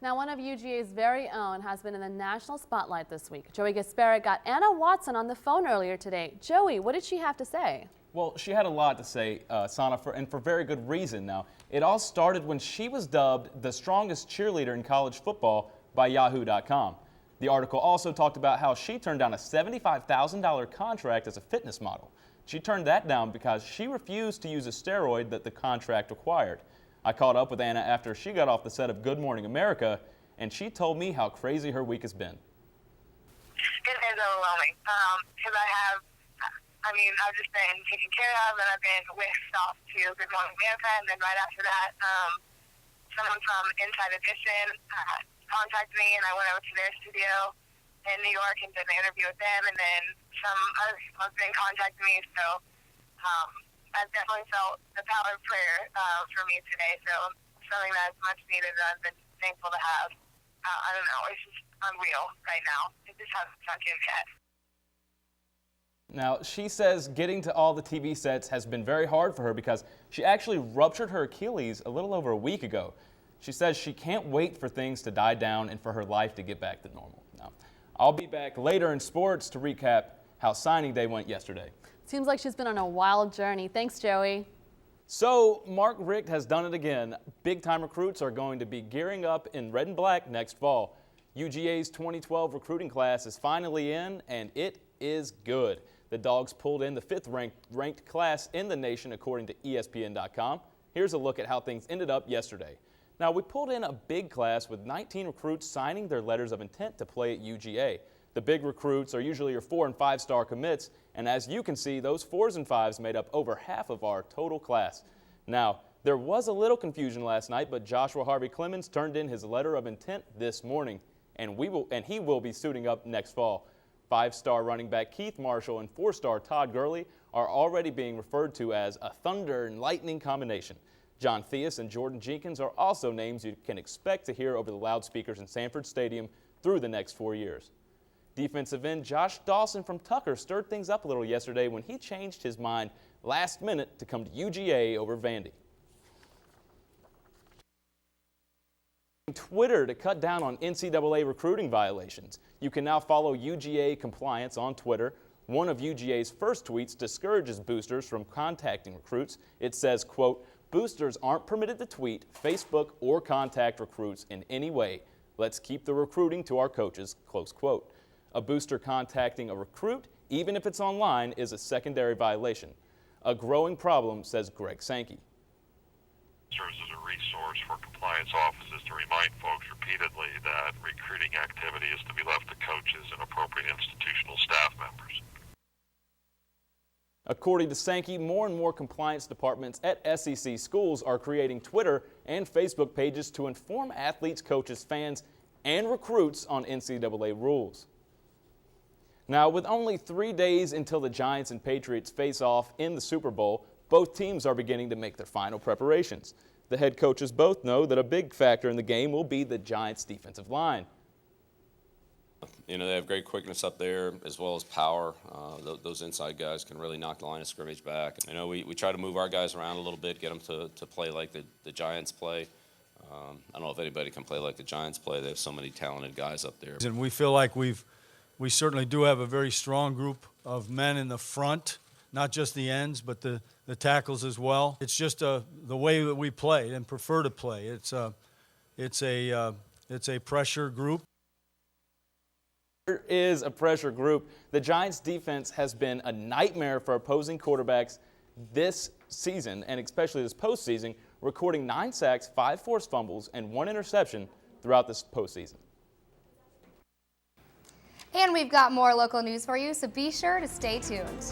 Now, one of UGA's very own has been in the national spotlight this week. Joey Gasparic got Anna Watson on the phone earlier today. Joey, what did she have to say? Well, she had a lot to say, Sana, and for very good reason. Now, it all started when she was dubbed the strongest cheerleader in college football by Yahoo.com. The article also talked about how she turned down a $75,000 contract as a fitness model. She turned that down because she refused to use a steroid that the contract required. I caught up with Anna after she got off the set of Good Morning America, and she told me how crazy her week has been. It is overwhelming because I've just been taken care of, and I've been whisked off to Good Morning America, and then right after that, someone from Inside Edition contacted me, and I went over to their studio in New York and did an interview with them, and then some other people have been contacting me, so I've definitely felt the power of prayer for me today, so something that's much needed that I've been thankful to have. I don't know, it's just unreal right now. It just hasn't sunk in yet. Now, she says getting to all the TV sets has been very hard for her because she actually ruptured her Achilles a little over a week ago. She says she can't wait for things to die down and for her life to get back to normal. Now, I'll be back later in sports to recap how signing day went yesterday. Seems like she's been on a wild journey. Thanks, Joey. So, Mark Richt has done it again. Big-time recruits are going to be gearing up in red and black next fall. UGA's 2012 recruiting class is finally in, and it is good. The Dogs pulled in the 5th ranked class in the nation, according to ESPN.com. Here's a look at how things ended up yesterday. Now, we pulled in a big class with 19 recruits signing their letters of intent to play at UGA. The big recruits are usually your 4- and 5-star commits, and as you can see, those 4s and 5s made up over half of our total class. Now, there was a little confusion last night, but Joshua Harvey Clemens turned in his letter of intent this morning, and he will be suiting up next fall. 5-star running back Keith Marshall and 4-star Todd Gurley are already being referred to as a thunder and lightning combination. John Theus and Jordan Jenkins are also names you can expect to hear over the loudspeakers in Sanford Stadium through the next 4 years. Defensive end Josh Dawson from Tucker stirred things up a little yesterday when he changed his mind last minute to come to UGA over Vandy. Twitter to cut down on NCAA recruiting violations. You can now follow UGA compliance on Twitter. One of UGA's first tweets discourages boosters from contacting recruits. It says, quote, "Boosters aren't permitted to tweet, Facebook, or contact recruits in any way. Let's keep the recruiting to our coaches," close quote. A booster contacting a recruit, even if it's online, is a secondary violation. A growing problem, says Greg Sankey. Serves as a resource for compliance offices to remind folks repeatedly that recruiting activity is to be left to coaches and appropriate institutional staff members. According to Sankey, more and more compliance departments at SEC schools are creating Twitter and Facebook pages to inform athletes, coaches, fans, and recruits on NCAA rules. Now, with only 3 days until the Giants and Patriots face off in the Super Bowl, both teams are beginning to make their final preparations. The head coaches both know that a big factor in the game will be the Giants' defensive line. You know, they have great quickness up there as well as power. Those inside guys can really knock the line of scrimmage back. You know, we try to move our guys around a little bit, get them to play like the Giants play. I don't know if anybody can play like the Giants play. They have so many talented guys up there. And we feel like we certainly do have a very strong group of men in the front, not just the ends, but the tackles as well. It's just the way that we play and prefer to play. It's a pressure group. There is a pressure group. The Giants' defense has been a nightmare for opposing quarterbacks this season, and especially this postseason, recording 9 sacks, 5 forced fumbles, and 1 interception throughout this postseason. And we've got more local news for you, so be sure to stay tuned.